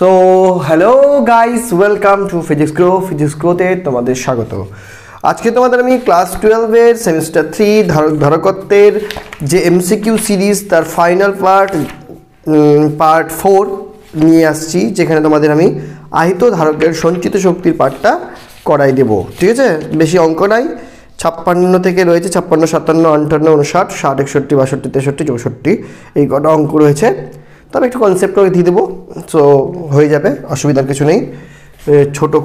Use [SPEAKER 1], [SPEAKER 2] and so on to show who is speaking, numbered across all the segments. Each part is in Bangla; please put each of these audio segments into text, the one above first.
[SPEAKER 1] So hello guys, welcome to physics গ্রোতে তোমাদের স্বাগত। আজকে তোমাদের আমি ক্লাস 12-এর সেমিস্টার 3 ধারকত্বের যে এমসিকিউ সিরিজ তার ফাইনাল পার্ট 4 নিয়ে আসছি, যেখানে তোমাদের আমি আহিত ধারকের সঞ্চিত শক্তির পার্টটা করাই দেব। ঠিক আছে, বেশি অঙ্ক নাই, 56 থেকে রয়েছে 56, 57, 58, 59, 60, 61, 62, 63, 64 এই কটা অঙ্ক রয়েছে। তবে একটু কনসেপ্টও দিয়ে দেবো, সো হয়ে যাবে, অসুবিধার কিছু নেই।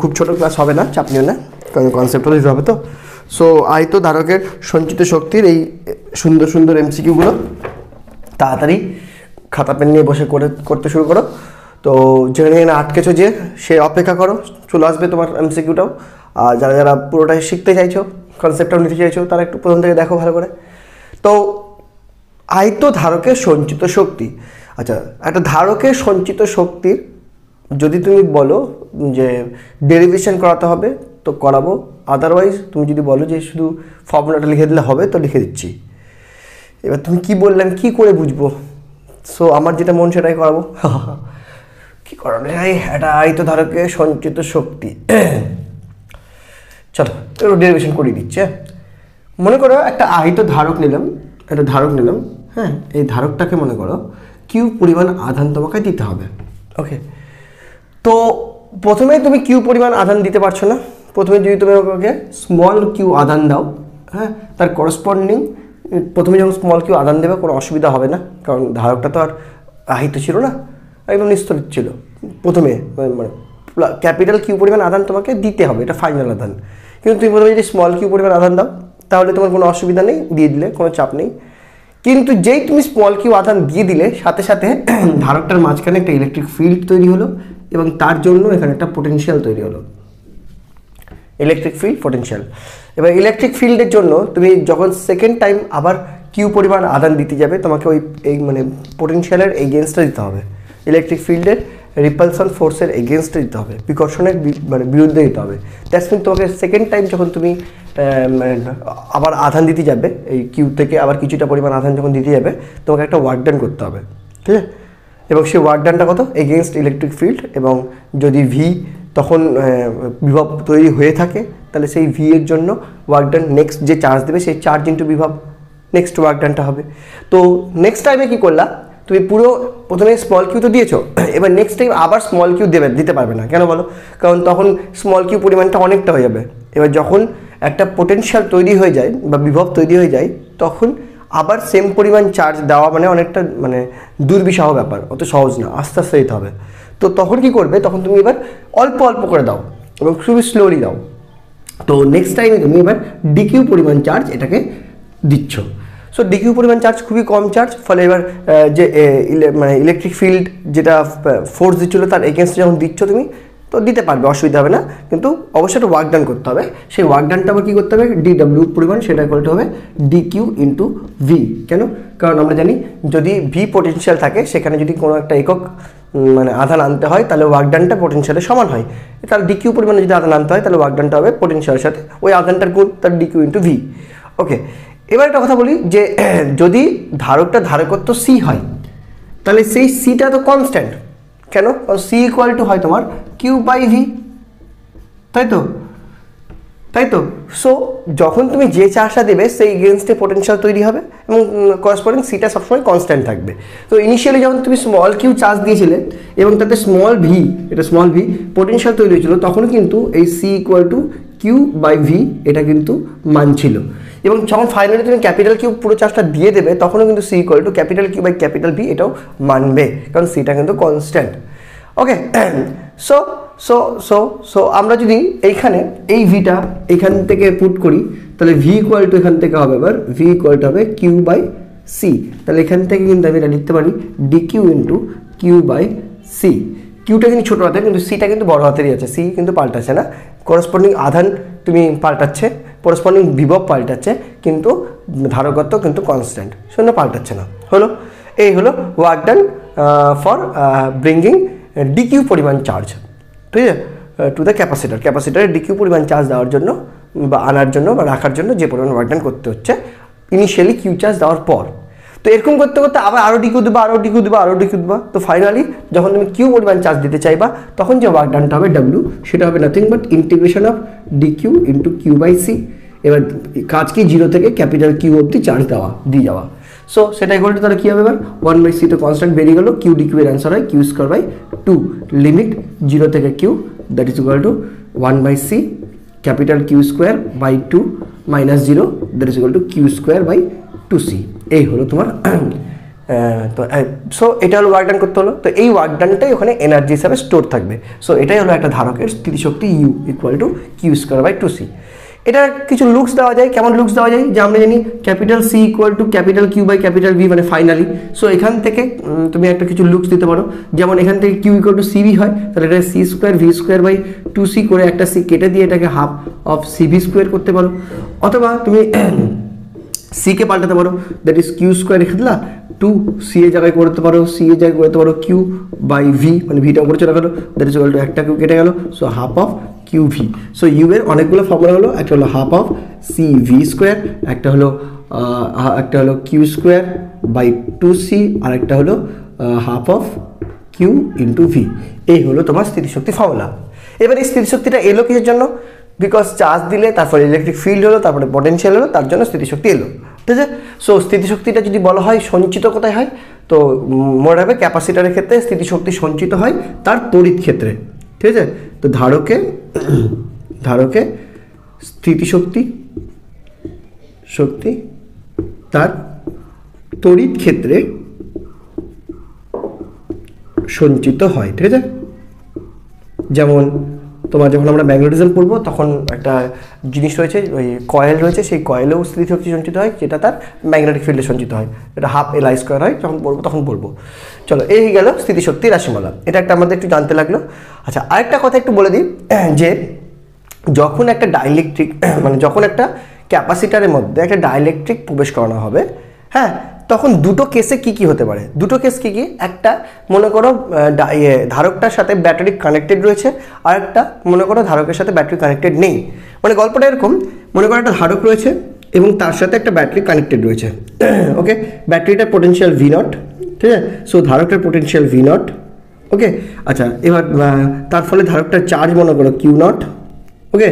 [SPEAKER 1] খুব ছোটো ক্লাস হবে না, চাপ নিও না, কারণ কনসেপ্টও দিতে হবে। তো সো আহিত ধারকের সঞ্চিত শক্তির এই সুন্দর সুন্দর এমসিকিউগুলো তাড়াতাড়ি খাতা পেন নিয়ে বসে করতে শুরু করো। তো যেখানে আটকেছো যে সে অপেক্ষা করো, চলে আসবে তোমার এমসিকিউটাও। আর যারা যারা পুরোটাই শিখতে চাইছো, কনসেপ্টটাও নিতে চাইছো, তারা একটু প্রথম থেকে দেখো ভালো করে। তো আহিত ধারকের সঞ্চিত শক্তি, আচ্ছা, একটা ধারকের সঞ্চিত শক্তির যদি তুমি বলো যে ডেরিভেশন করাতে হবে তো করাবো, আদারওয়াইজ তুমি যদি বলো যে শুধু ফর্মুলাটা লিখে দিলে হবে তো লিখে দিচ্ছি। এবার তুমি কি বললাম কি করে বুঝবো? সো আমার যেটা মন সেটাই করাবো। কি করানো যায়? একটা আহিত ধারকের সঞ্চিত শক্তি, চলো একটু ডেরিভেশন করিয়ে দিচ্ছে। মনে করো একটা আহিত ধারক নিলাম, হ্যাঁ, এই ধারকটাকে মনে করো কিউ পরিমাণ আধান তোমাকে দিতে হবে। ওকে, তো প্রথমেই তুমি কিউ পরিমাণ আধান দিতে পারছো না। প্রথমে যদি তুমি ওকে স্মল কিউ আধান দাও, হ্যাঁ, তার করসপন্ডিং প্রথমে যখন স্মল কিউ আধান দেবে কোনো অসুবিধা হবে না, কারণ ধারকটা তো আর আহিত ছিল না, একদম নিস্তরিত ছিল। প্রথমে মানে ক্যাপিটাল কিউ পরিমাণ আধান তোমাকে দিতে হবে, এটা ফাইনাল আধান। কিন্তু তুমি প্রথমে যদি স্মল কিউ পরিমাণ আধান দাও তাহলে তোমার কোনো অসুবিধা নেই, দিয়ে দিলে কোনো চাপ নেই। কিন্তু যেই তুমি স্মল কিউ আধান দিয়ে দিলে সাথে সাথে ধারকটার মাঝখানে একটা ইলেকট্রিক ফিল্ড তৈরি হলো এবং তার জন্য এখানে একটা পোটেনশিয়াল তৈরি হলো, ইলেকট্রিক ফিল্ড, পোটেনশিয়াল। এবার ইলেকট্রিক ফিল্ডের জন্য তুমি যখন সেকেন্ড টাইম আবার কিউ পরিমাণ আধান দিতে যাবে, তোমাকে ওই এই মানে পোটেনশিয়ালের এগেনস্টটা দিতে হবে, ইলেকট্রিক ফিল্ডের রিপালশন ফোর্সের এগেনস্টে দিতে হবে, প্রিকশনের মানে বিরুদ্ধে দিতে হবে। দ্যাটস মিন তোমাকে সেকেন্ড টাইম যখন তুমি আবার আধান দিতে যাবে, এই কিউ থেকে আবার কিছুটা পরিমাণ আধান যখন দিতে যাবে, তোমাকে একটা ওয়ার্ক ডান করতে হবে, ঠিক আছে? এবং সেই ওয়ার্ক ডানটা কত? Against electric field. এবং যদি ভি তখন বিভব তৈরি হয়ে থাকে তাহলে সেই ভি এর জন্য ওয়ার্ক ডান নেক্সট যে চার্জ দেবে সেই চার্জ ইন্টু বিভব, নেক্সট ওয়ার্ক ডানটা হবে। তো নেক্সট টাইমে কী করলা, তুমি পুরো প্রথমে স্মল কিউ তো দিয়েছো, এবার নেক্সট টাইম আবার স্মল কিউ দিতে পারবে না। কেন বলো? কারণ তখন স্মল কিউ পরিমাণটা অনেকটা হয়ে যাবে। এবার যখন একটা পোটেনশিয়াল তৈরি হয়ে যায় বা বিভব তৈরি হয়ে যায়, তখন আবার সেম পরিমাণ চার্জ দেওয়া মানে অনেকটা মানে দুর্বিষহ ব্যাপার, অত সহজ না, আস্তে আস্তে দিতে হবে। তো তখন কি করবে, তখন তুমি এবার অল্প অল্প করে দাও এবং খুবই স্লোলি দাও। তো নেক্সট টাইমে তুমি এবার ডিকিউ পরিমাণ চার্জ এটাকে দিচ্ছ। সো ডিকিউ পরিমাণ চার্জ খুবই কম চার্জ, ফলে এবার যে মানে ইলেকট্রিক ফিল্ড যেটা ফোর্স দিচ্ছিলো তার এগেনস্টে যখন দিচ্ছ তুমি, তো দিতে পারবে, অসুবিধা হবে না। কিন্তু অবশ্যই একটা ওয়ার্ক ডান করতে হবে। সেই ওয়ার্ক ডানটা আবার কী করতে হবে, ডিডব্লিউ পরিমাণ সেটা করতে হবে ডিকিউ ইন্টু ভি। কেন? কারণ আমরা জানি যদি ভি পোটেনশিয়াল থাকে সেখানে যদি কোনো একটা একক মানে আধান আনতে হয় তাহলে ওয়ার্ক ডানটা পোটেনশিয়ালের সমান হয়। তাহলে ডিকিউ পরিমাণে যদি আধান আনতে হয় তাহলে ওয়ার্ক ডানটা হবে পোটেনশিয়ালের সাথে ওই আধানটার গুণ, তার ডিকিউ ইন্টু ভি। ওকে, এবার একটা কথা বলি যে যদি ধারকটা ধারকত্ব সি হয় তাহলে সেই সিটা তো কনস্ট্যান্ট। কেন? সি ইকুয়াল টু হয় তোমার কিউ বাই ভি, তাই তো। সো যখন তুমি যে চার্জটা দেবে সেই এগেনস্টে পোটেনশিয়াল তৈরি হবে এবং করসপন্ডিং সিটা সবসময় কনস্ট্যান্ট থাকবে। তো ইনিশিয়ালি যখন তুমি স্মল কিউ চার্জ দিয়েছিলে এবং তাতে স্মল ভি পোটেনশিয়াল তৈরি হয়েছিল, তখনও কিন্তু এই C equal to Q by V এটা কিন্তু মানছিল। এবং যখন ফাইনালি তুমি ক্যাপিটাল কিউ পুরো চার্জটা দিয়ে দেবে তখনও কিন্তু C equal to capital Q by capital V এটাও মানবে, কারণ সিটা কিন্তু constant. Okay, so so so so আমরা যদি এইখানে এই ভিটা এখান থেকে পুট করি তাহলে ভি ইকুয়াল টু এখান থেকে হবে, এবার ভি ইকুয়াল টু হবে কিউ বাই সি। তাহলে এখান থেকে কিন্তু আমি এটা লিখতে পারি D Q into Q by C. কিউটা কিন্তু ছোটো হাতের, কিন্তু সিটা কিন্তু বড় হাতেরই আছে, সি কিন্তু পাল্টাচ্ছে না। করসপন্ডিং আধান তুমি পাল্টাচ্ছে, করসপন্ডিং বিভব পাল্টাচ্ছে, কিন্তু ধারকত্ব কিন্তু কনস্ট্যান্ট, শূন্য পাল্টাচ্ছে না। হলো, এই হলো work done for bringing DQ পরিমাণ চার্জ, ঠিক আছে, টু দ্য ক্যাপাসিটারে ডিকিউ পরিমাণ চার্জ দেওয়ার জন্য বা আনার জন্য বা রাখার জন্য যে পরিমাণ ওয়ার্ক ডান করতে হচ্ছে ইনিশিয়ালি কিউ চার্জ দেওয়ার পর। তো এরকম করতে করতে আবার আরও ডিকিউ দেবা, আরও ডিকিউ দেবা, আরও ডিকিউ দেবা। তো ফাইনালি যখন তুমি কিউ পরিমাণ চার্জ দিতে চাইবা তখন যে ওয়ার্ক ডানটা হবে ডাব্লিউ, সেটা হবে nothing but integration of dQ into Q by C. এবার কাজ কি 0 থেকে ক্যাপিটাল কিউ অবধি চার্জ দিয়ে যাওয়া। সো সেটা ইকুয়াল টু তাহলে কী হবে, এবার 1/c তো কনস্ট্যান্ট বেরিয়ে গেলো, কিউ ডিকিউ এর অ্যান্সার হয় কিউ স্কোয়ার বাই 2 লিমিট 0 থেকে Q that is equal to 1/c capital Q square by 2 minus 0 that is equal to Q square by 2c। এই হলো তোমার তো সো এটা হলো ওয়ার্ক ডান করতে হলো। তো এই ওয়ার্ক ডানটাই ওখানে এনার্জি হিসাবে স্টোর থাকবে। সো এটাই হলো একটা ধারকের স্থিতিশক্তি U equal to Q square by 2c। এটা কিছু লুকস দেওয়া যায়, কেমন লুকস দেওয়া যায় যে আমরা জানি capital C equal to capital Q by capital V মানে ফাইনালি। সো এখান থেকে তুমি একটা কিছু লুকস দিতে পারো, যেমন এখান থেকে কিউ ইকুয়াল টু সিভি হয়, তাহলে এটা C square V square by 2c করে একটা সি কেটে দিয়ে এটাকে হাফ অফ সিভি স্কোয়ার করতে পারো। অথবা তুমি সি কে পাল্টাতে পারো, দ্যাট ইজ কিউ স্কোয়ার রেখে দিলা 2c এর জায়গায় করতে পারো, সি এর জায়গায় করতে পারো কিউ বাই ভি মানে ভিটা উপরে চলে গেলো, দ্যাট ইজ ইকুয়াল টু একটা কিউ কেটে গেল, so half of Q V. So U এর অনেকগুলো ফর্মুলা হলো, একটা হলো half of C V square, একটা হলো কিউ স্কোয়ার বাই 2c, আর একটা হলো half of Q into V. এই হলো তোমার স্থিতিশক্তি ফর্মুলা। এবার এই স্থিতিশক্তিটা এলো কিসের জন্য, বিকজ চার্জ দিলে তারপরে ইলেকট্রিক ফিল্ড হলো, তারপরে পটেনশিয়াল হলো, তার জন্য স্থিতিশক্তি এলো, ঠিক আছে। সো স্থিতিশক্তিটা যদি বলা হয় সঞ্চিত কোথায় হয়, তো মনে রাখবে ক্যাপাসিটারের ক্ষেত্রে স্থিতিশক্তি সঞ্চিত হয় তার তড়িৎ ক্ষেত্রে, ঠিক আছে। তো ধারকে স্থিতিশক্তি তার তড়িৎ ক্ষেত্রে সঞ্চিত হয়, ঠিক আছে। যেমন তোমার যখন আমরা ম্যাগনেটিজম পড়বো তখন একটা জিনিস রয়েছে, ওই কয়েল রয়েছে, সেই কয়েলেও স্থিতিশক্তি সঞ্চিত হয় যেটা তার ম্যাগনেটিক ফিল্ডে সঞ্চিত হয়, এটা হাফ এল আই স্কোয়ার হয়, যখন পড়বো তখন পড়বো। চলো এই গেল স্থিতিশক্তি রাশিমালা, এটা একটা আমাদের একটু জানতে লাগলো। আচ্ছা আরেকটা কথা একটু বলে দিই যে যখন একটা ডাইইলেকট্রিক মানে যখন একটা ক্যাপাসিটারের মধ্যে একটা ডাইইলেকট্রিক প্রবেশ করানো হবে, হ্যাঁ, তখন দুটো কেসে কি হতে পারে, দুটো কেস কি, একটা মনে করো ধারকটার সাথে ব্যাটারি কানেক্টেড রয়েছে, আর একটা মনে করো ধারকের সাথে ব্যাটারি কানেক্টেড নেই। মানে গল্পটা এরকম, মনে করো একটা ধারক রয়েছে এবং তার সাথে একটা ব্যাটারি কানেক্টেড রয়েছে, ওকে। ব্যাটারিটার পোটেনশিয়াল ভি নট, ঠিক আছে। সো ধারকটার পোটেনশিয়াল ভি নট, ওকে। আচ্ছা এবার তার ফলে ধারকটার চার্জ মনে করো কিউ নট, ওকে।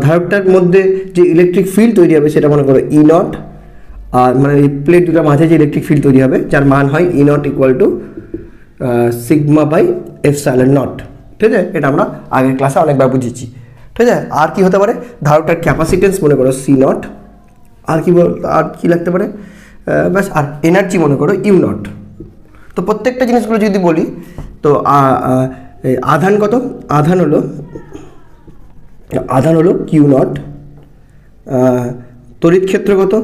[SPEAKER 1] ধারকটার মধ্যে যে ইলেকট্রিক ফিল্ড তৈরি হবে সেটা মনে করো ই নট, আর মানে এই প্লেট দুটার মাঝে যে ইলেকট্রিক ফিল্ড তৈরি হবে যার মান হয় E not equal to sigma by epsilon not, ঠিক আছে। এটা আমরা আগের ক্লাসে অনেকবার বুঝেছি, ঠিক আছে। আর কি হতে পারে, ধারকটার ক্যাপাসিটেন্স মনে করো সি নট, আর কি লাগতে পারে, ব্যাস। আর এনার্জি মনে করো ইউ নট। তো প্রত্যেকটা জিনিসগুলো যদি বলি তো আধান কত, আধান হলো কিউ নট, তড়িৎ ক্ষেত্র কত,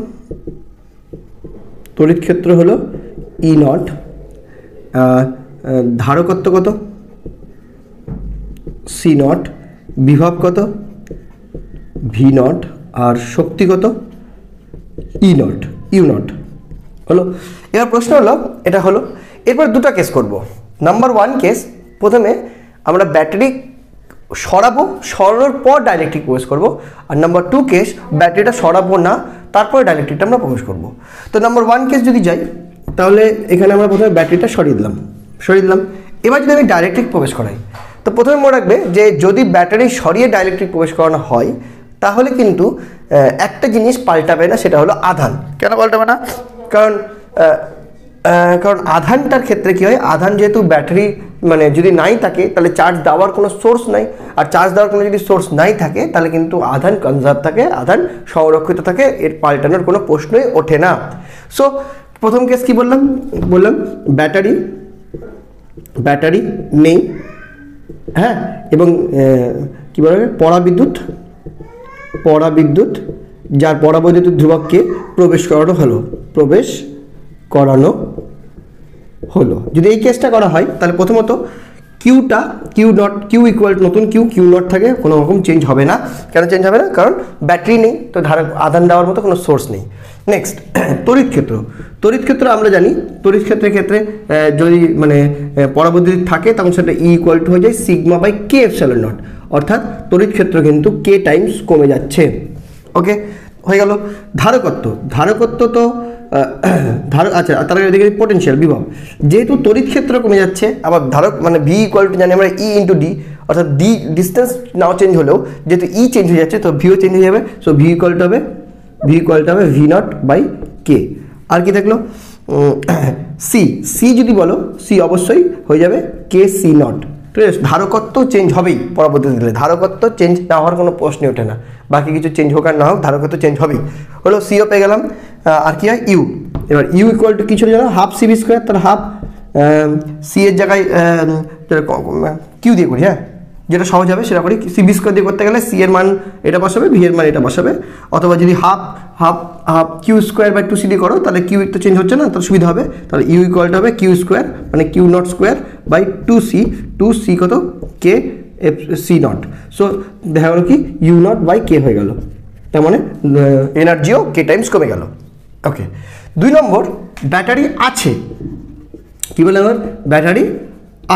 [SPEAKER 1] তড়িৎ ক্ষেত্র হলো ই নট, ধারকত্ব কত সি নট, বিভব কত ভি নট, আর শক্তি কত ই নট ইউ নট হলো। এবার প্রশ্ন হলো এটা হলো, এরপর দুটো কেস করব। নাম্বার 1 কেস, প্রথমে আমরা ব্যাটারি সরানোর পর ডাইইলেকট্রিক প্রবেশ করব, আর নাম্বার 2 কেস ব্যাটারিটা সরাবো না তারপরে ডাইইলেকট্রিকটা আমরা প্রবেশ করব। তো নাম্বার 1 কেস যদি যাই তাহলে এখানে আমরা প্রথমে ব্যাটারিটা সরিয়ে দিলাম। এবার যদি আমি ডাইইলেকট্রিক প্রবেশ করাই, তো প্রথমে মনে রাখবে যে যদি ব্যাটারি সরিয়ে ডাইইলেকট্রিক প্রবেশ করানো হয় তাহলে কিন্তু একটা জিনিস পাল্টাবে না, সেটা হলো আধান। কেন পাল্টাবে না, কারণ আধানটার ক্ষেত্রে কী হয়, আধান যেহেতু ব্যাটারি মানে যদি নাই থাকে তাহলে চার্জ দেওয়ার কোনো সোর্স নাই, আর চার্জ দেওয়ার কোনো যদি সোর্স নাই থাকে তাহলে কিন্তু আধান কনজার্ভ থাকে, আধান সংরক্ষিত থাকে, এর পাল্টানোর কোনো প্রশ্নই ওঠে না। সো প্রথম কেস কি বললাম ব্যাটারি নেই, হ্যাঁ, এবং কী বলা হয় পরাবিদ্যুৎ যার পরাবৈদ্যুতিক ধ্রুবককে প্রবেশ করানো হলো। যদি এই কেসটা করা হয় তাহলে প্রথমত কিউ ইকুয়াল নতুন কিউ নট থাকে, কোনো রকম চেঞ্জ হবে না। কেন চেঞ্জ হবে না, কারণ ব্যাটারি নেই, তো আধান দেওয়ার মতো কোনো সোর্স নেই। নেক্সট তড়িৎ ক্ষেত্র আমরা জানি, তড়িৎ ক্ষেত্রের ক্ষেত্রে যদি মানে পরাবৈদ্যুতিক থাকে তখন সেটা ই ইকুয়াল টু হয়ে যায় sigma by K epsilon naught, অর্থাৎ তড়িৎ ক্ষেত্র কিন্তু কে টাইমস কমে যাচ্ছে, ওকে। হয়ে গেল ধারকত্ব তো ধারক, আচ্ছা তার এদিকে পোটেনশিয়াল বিভব, যেহেতু তড়িৎ ক্ষেত্র কমে যাচ্ছে, আবার ধারক মানে ভি ইকুয়াল টু জানি আমরা ই ইন্টু ডি, অর্থাৎ ডি ডিস্টেন্স নাও চেঞ্জ হলেও যেহেতু ই চেঞ্জ হয়ে যাচ্ছে তো ভিও চেঞ্জ হয়ে যাবে। সো ভি ইকুয়াল টু হবে ভি নট বাই কে। আর কি থাকলো সি যদি বলো সি অবশ্যই হয়ে যাবে কে সি নট। ঠিক আছে, ধারকত্ব চেঞ্জ হবেই পরবর্তীতে দিলে, ধারকত্ব চেঞ্জ না হওয়ার কোনো প্রশ্নই ওঠে না, বাকি কিছু চেঞ্জ হোক আর না হোক ধারকত্ব চেঞ্জ হবেই। হলো সিও পেয়ে গেলাম। আর কি হয় ইউ, এবার ইউ ইকুয়াল টু কিছু জানো হাফ সি বি স্কোয়ার, তার হাফ সি এর জায়গায় কিউ দিয়ে করি, হ্যাঁ যেটা সহজ হবে সেটা করি। সি বি স্কোয়ার দিয়ে করতে গেলে সি এর মান এটা বসাবে, ভি এর মান এটা বসাবে, অথবা যদি half half half Q square by two C দিয়ে করো তাহলে কিউ তো চেঞ্জ হচ্ছে না, তাহলে সুবিধা হবে। তাহলে ইউ ইকুয়ালটা হবে কিউ স্কোয়ার মানে Q not square by two C কত কে এফ সি নট। সো দেখা গেলো কি ইউ নট বাই কে হয়ে গেল, তার মানে এনার্জিও কে টাইমস কমে গেল। ওকে, 2 নম্বর ব্যাটারি আছে, কি বলে আমার ব্যাটারি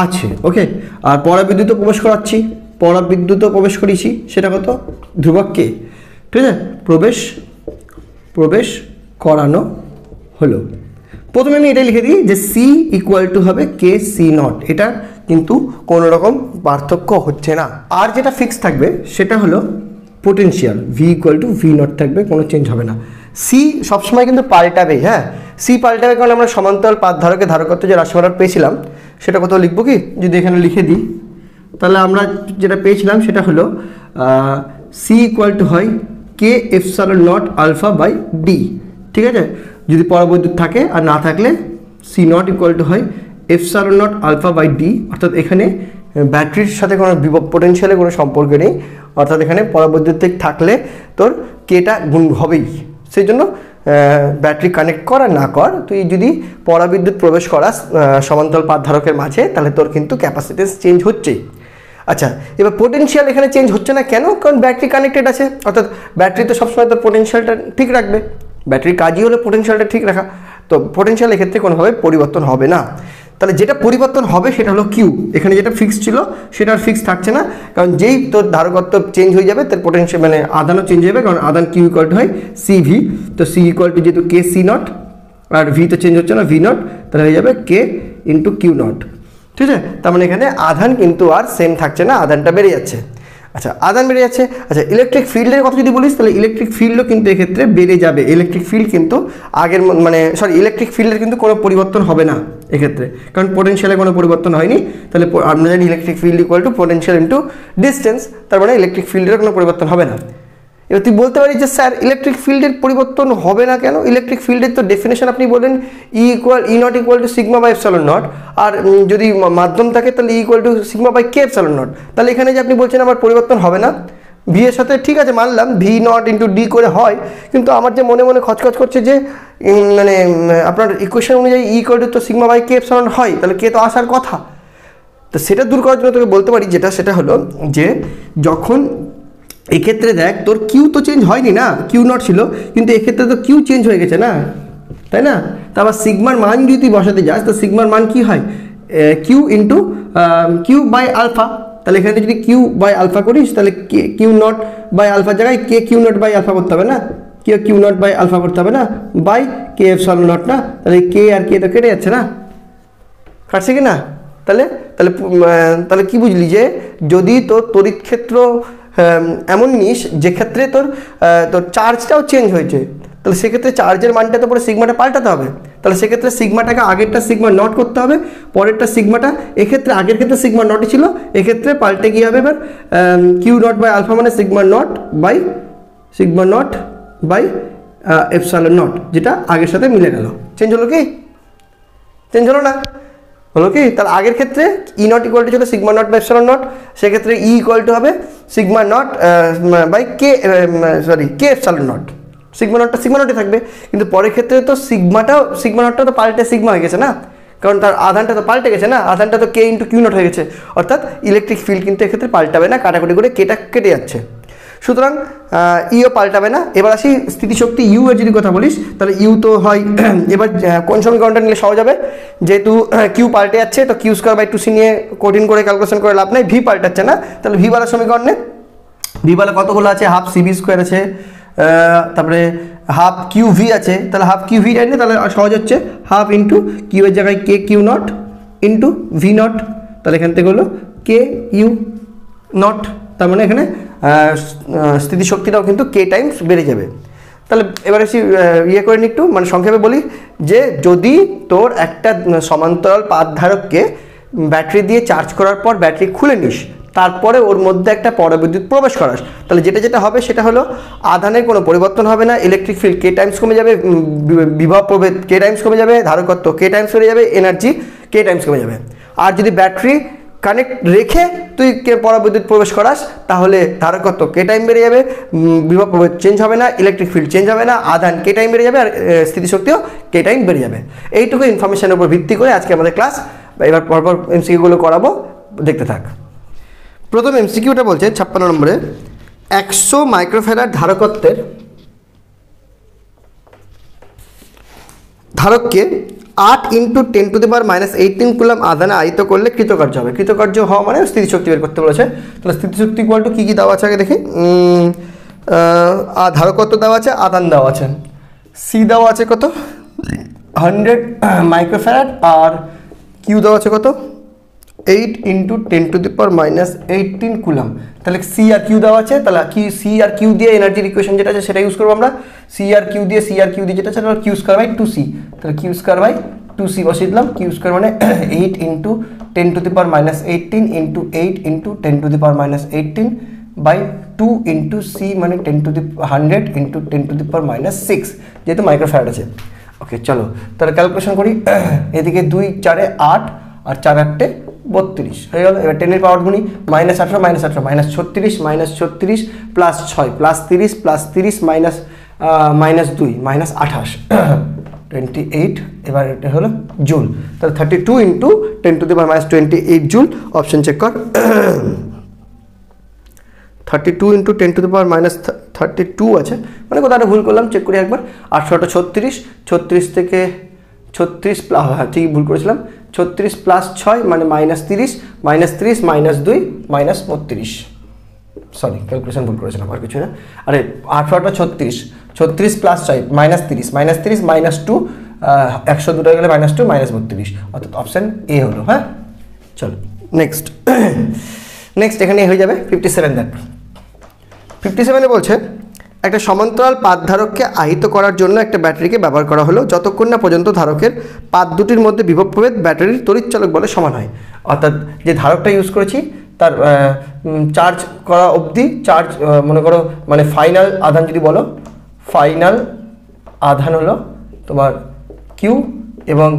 [SPEAKER 1] আছে। ওকে, আর পরাবিদ্যুৎ প্রবেশ করিয়েছি, সেটা কত ধ্রুবক কে। ঠিক আছে, প্রবেশ করানো হলো। প্রথমে আমি এটাই লিখে দিই যে সি ইকুয়াল টু হবে কে সি নট, এটা কিন্তু কোনো রকম পার্থক্য হচ্ছে না। আর যেটা ফিক্স থাকবে সেটা হলো potential, V equal to V naught থাকবে, কোনো চেঞ্জ হবে না। সি সবসময় কিন্তু পাল্টাবে, হ্যাঁ সি পাল্টাবে, কারণ আমরা সমান্তরাল পাত ধারকে ধারকত্ব যে রাশিমালা পেয়েছিলাম সেটা কত লিখবো কি, যদি এখানে লিখে দিই তাহলে আমরা যেটা পেয়েছিলাম সেটা হলো সি ইকুয়াল টু হয় K epsilon not alpha by D. ঠিক আছে, যদি পরাবৈদ্যুৎ থাকে, আর না থাকলে সি নট ইকুয়াল টু হয় epsilon not alpha by D, অর্থাৎ এখানে ব্যাটারির সাথে কোনো পোটেনশিয়ালের কোনো সম্পর্ক নেই, অর্থাৎ এখানে পরাবৈদ্যুতিক থাকলে তোর কেটা গুণ হবেই। সেই জন্য ব্যাটারি কানেক্ট কর আর না কর, তুই যদি পরাবিদ্যুৎ প্রবেশ করাস সমান্তরাল পাত ধারকের মাঝে তাহলে তোর কিন্তু ক্যাপাসিটেন্স চেঞ্জ হচ্ছেই। আচ্ছা, এবার পোটেনশিয়াল এখানে চেঞ্জ হচ্ছে না কেন, কারণ ব্যাটারি কানেক্টেড আছে, অর্থাৎ ব্যাটারি তো সবসময় তোর পোটেনশিয়ালটা ঠিক রাখবে, ব্যাটারির কাজই হলো পোটেনশিয়ালটা ঠিক রাখা, তো পোটেনশিয়াল এক্ষেত্রে কোনোভাবে পরিবর্তন হবে না। তাহলে যেটা পরিবর্তন হবে সেটা হলো কিউ, এখানে যেটা ফিক্স ছিল সেটা আর ফিক্স থাকছে না, কারণ যেই তোর ধারকত্ব চেঞ্জ হয়ে যাবে তার পোটেনশিয়াল মানে আদানও চেঞ্জ হবে, কারণ আদান কিউ ইকুয়াল টু হয় সি ভি, তো সি ইকুয়াল টু যেহেতু K C not R V তো চেঞ্জ হচ্ছে না ভি নট, তাহলে হয়ে যাবে কে ইন্টু কিউ নট। ঠিক আছে, তার মানে এখানে আধান কিন্তু আর সেম থাকছে না, আধানটা বেড়ে যাচ্ছে। আচ্ছা, আদান বেড়ে যাচ্ছে। আচ্ছা, ইলেকট্রিক ফিল্ডের কথা যদি বলিস তাহলে ইলেকট্রিক ফিল্ডও কিন্তু এক্ষেত্রে বেড়ে যাবে, ইলেকট্রিক ফিল্ড কিন্তু আগের ইলেকট্রিক ফিল্ডের কিন্তু কোনো পরিবর্তন হবে না এক্ষেত্রে, কারণ পোটেনশিয়ালে কোনো পরিবর্তন হয়নি। তাহলে আমরা জানি electric field equal to potential into distance, তার মানে ইলেকট্রিক ফিল্ডের কোনো পরিবর্তন হবে না। এবার তুই বলতে পারিস যে স্যার ইলেকট্রিক ফিল্ডের পরিবর্তন হবে না কেন, ইলেকট্রিক ফিল্ডের তো ডেফিনেশন আপনি বলেন E not equal to sigma by epsilon not, আর যদি মাধ্যম থাকে তাহলে equal to sigma by K epsilon not, তাহলে এখানে যে আপনি বলছেন আমার পরিবর্তন হবে না, ভি এর সাথে ঠিক আছে মানলাম ভি নট ইন্টু ডি করে হয়, কিন্তু আমার যে মনে মনে খচখচ করছে যে মানে আপনার ইকুয়েশন অনুযায়ী ইকুয়াল টু তো সিগমা বাই কে এপসাইলন হয়, তাহলে কে তো আসার কথা। তো সেটা দূর করার জন্য তোকে বলতে পারি সেটা হলো যে যখন এক্ষেত্রে দেখ তোর কিউ তো চেঞ্জ হয়নি না, কিউ নট ছিল, কিন্তু এক্ষেত্রে তো কিউ চেঞ্জ হয়ে গেছে না, তাই না? তারপর সিগমার মান যদি তুই বসাতে যাস তো সিগমার মান কি হয় Q into Q by alpha, তাহলে এখানে যদি কিউ বাই আলফা করিস তাহলে কিউ নট বাই আলফার জায়গায় K Q naught by alpha করতে হবে না, কিউ নট বাই আলফা করতে হবে না, বাই কে এপসাইলন নট না, তাহলে কে আর কে তো কেটে যাচ্ছে না, কাটছে কি না? তাহলে তাহলে তাহলে কি বুঝলি যে যদি তোর তড়িৎ ক্ষেত্র এমন নিস যে ক্ষেত্রে তোর চার্জটাও চেঞ্জ হয়েছে, তাহলে সেক্ষেত্রে চার্জের মানটা তো পরে সিগমাটা পাল্টাতে হবে, তাহলে সেক্ষেত্রে সিগমাটাকে আগেরটা সিগমা নট করতে হবে, পরেরটা সিগমাটা এক্ষেত্রে আগের ক্ষেত্রে সিগমা নটই ছিল, এক্ষেত্রে পাল্টে কী হবে এবার কিউ নট বাই আলফা মানে sigma not by epsilon naught, যেটা আগের সাথে মিলে গেল। চেঞ্জ হলো কি? চেঞ্জ হলো না? হলো কি? তাহলে আগের ক্ষেত্রে ই নট ইকুয়াল টু ছিল sigma not by epsilon not, সেক্ষেত্রে ই ইকুয়াল টু হবে sigma not by K epsilon not, sigma নটই থাকবে, কিন্তু পরের ক্ষেত্রে তো সিগমা নটটা তো পাল্টে সিগমা হয়ে গেছে না, কারণ তার আধানটা তো পাল্টে গেছে না, আধানটা তো কে ইন্টু কিউ নট হয়ে গেছে, অর্থাৎ ইলেকট্রিক ফিল্ড কিন্তু এক্ষেত্রে পাল্টাবে না, কাটাকুটি করে কেটা কেটে যাচ্ছে, সুতরাং ইও পাল্টাবে না। এবার আসি স্থিতিশক্তি ইউ এর যদি কথা বলিস তাহলে ইউ তো হয় এবার কোন সমীকরণটা নিলে সহজ হবে, যেহেতু কিউ পাল্টে যাচ্ছে তো Q square by two C নিয়ে কঠিন করে ক্যালকুলেশন করে লাভ নেই, ভি পাল্টাচ্ছে না, তাহলে ভি বালা সমীকরণে ভি বালা কতগুলো আছে, হাফ সি বি স্কোয়ার আছে, তারপরে হাফ কিউ ভি আছে, তাহলে হাফ কিউ ভি জানি না, তাহলে সহজ হচ্ছে হাফ ইন্টু কিউ এর জায়গায় K Q not into V not, তাহলে এখান থেকে হলো কে ইউ নট, তার মানে এখানে স্থিতিশক্তিটাও কিন্তু কে টাইমস বেড়ে যাবে। তাহলে এবার এসে ইয়ে করে নি একটু, মানে সংক্ষেপে বলি যে যদি তোর একটা সমান্তরাল পাতধারককে ব্যাটারি দিয়ে চার্জ করার পর ব্যাটারি খুলে নিস, তারপরে ওর মধ্যে একটা পরাবিদ্যুৎ প্রবেশ করাস, তাহলে যেটা হবে সেটা হলো আধানের কোনো পরিবর্তন হবে না, ইলেকট্রিক ফিল্ড কে টাইমস কমে যাবে, বিভব প্রভেদ কে টাইমস কমে যাবে, ধারকত্ব কে টাইমস বেড়ে যাবে, এনার্জি কে টাইমস কমে যাবে। আর যদি ব্যাটারি কানেক্ট রেখে তুই পরাবিদ্যুৎ প্রবেশ করাস তাহলে ধারকত্ব কে টাইম বেড়ে যাবে, বিভব প্রভেদ চেঞ্জ হবে না, ইলেকট্রিক ফিল্ড চেঞ্জ হবে না, আধান কে টাইম বেড়ে যাবে, আর স্থিতিশক্তিও কে টাইম বেড়ে যাবে। এইটুকু ইনফরমেশনের উপর ভিত্তি করে আজকে আমাদের ক্লাস, এবার পরপর এমসিকিউগুলো করাবো, দেখতে থাক। প্রথম এমসিকিউটা বলছে 56 নম্বরে 100 মাইক্রোফ্যারাড ধারককে 8 × 10⁻18 কুলম্ব আধানে আহিত করলে কৃতকার্য হবে। কৃতকার্য হওয়া মানে স্থিতিশক্তি বের করতে বলেছে। তাহলে স্থিতিশক্তি ইকুয়াল টু কী কী দেওয়া আছে আগে দেখি। ধারকত্ব দেওয়া আছে, আধান দেওয়া আছে, সি দেওয়া আছে কত 100 মাইক্রোফ্যারাড, আর কিউ দেওয়া আছে কত 8 × 10⁻18 কুলম্ব। তাহলে সি আর কিউ দেওয়া আছে, তাহলে কি সি আর কিউ দিয়ে এনার্জির ইকুয়েশন যেটা আছে সেটা ইউজ করবো আমরা। সি আর কিউ দিয়ে যেটা আছে কিউ স্কোয়ার বাই 2c, তাহলে কিউ স্কোয়ার বাই 2c বসিয়ে দিলাম। কিউ স্কোয়ার মানে 8 × 10⁻18 × 8 × 10⁻18 বাই 2 × c মানে 100 × 10⁻6, যেহেতু মাইক্রোফ্যারাড আছে। ওকে চলো তাহলে ক্যালকুলেশন করি। এদিকে 2 × 4 = 8 আর 4 × 8 = 32 হয়ে গেল। এবার 10 এর পাওয়ার গুণি, -18 -36 -36 প্লাস 6 প্লাস 30 প্লাস 30 মাইনাস -2 -28 28। এবার এটা হলো জুল, তাহলে 32 × 10⁻28 জুল। অপশন চেক কর। 32 × 10⁻32 আছে, মানে কোথাও ভুল করলাম, চেক করি একবার। 8 36, 36 থেকে 36 প্লাস, হ্যাঁ ঠিক ভুল করেছিলাম, 36 প্লাস 6 মানে -30 -30 -2 -32, সরি ক্যালকুলেশন ভুল করেছিলাম, আর কিছু না। আরে 8 36, 36 প্লাস 6 -30 -30 -2, 100 দুটো গেলে -2 -32, অর্থাৎ অপশান এ হলো। হ্যাঁ চলো নেক্সট এখানে হয়ে যাবে 57। দেখ 57-এ বলছে একটা সমান্তরাল পাতধারককে আহিত করার জন্য একটা ব্যাটারিকে ব্যবহার করা হলো যতক্ষণ না পর্যন্ত ধারকের পাত দুটির মধ্যে বিভব প্রভেদ ব্যাটারির তড়িৎচালক বলে সমান হয়। অর্থাৎ যে ধারকটা ইউজ করেছি তার চার্জ করা অবধি, চার্জ মনে করো মানে ফাইনাল আধান যদি বলো, ফাইনাল আধান হলো তোমার কিউ, এবং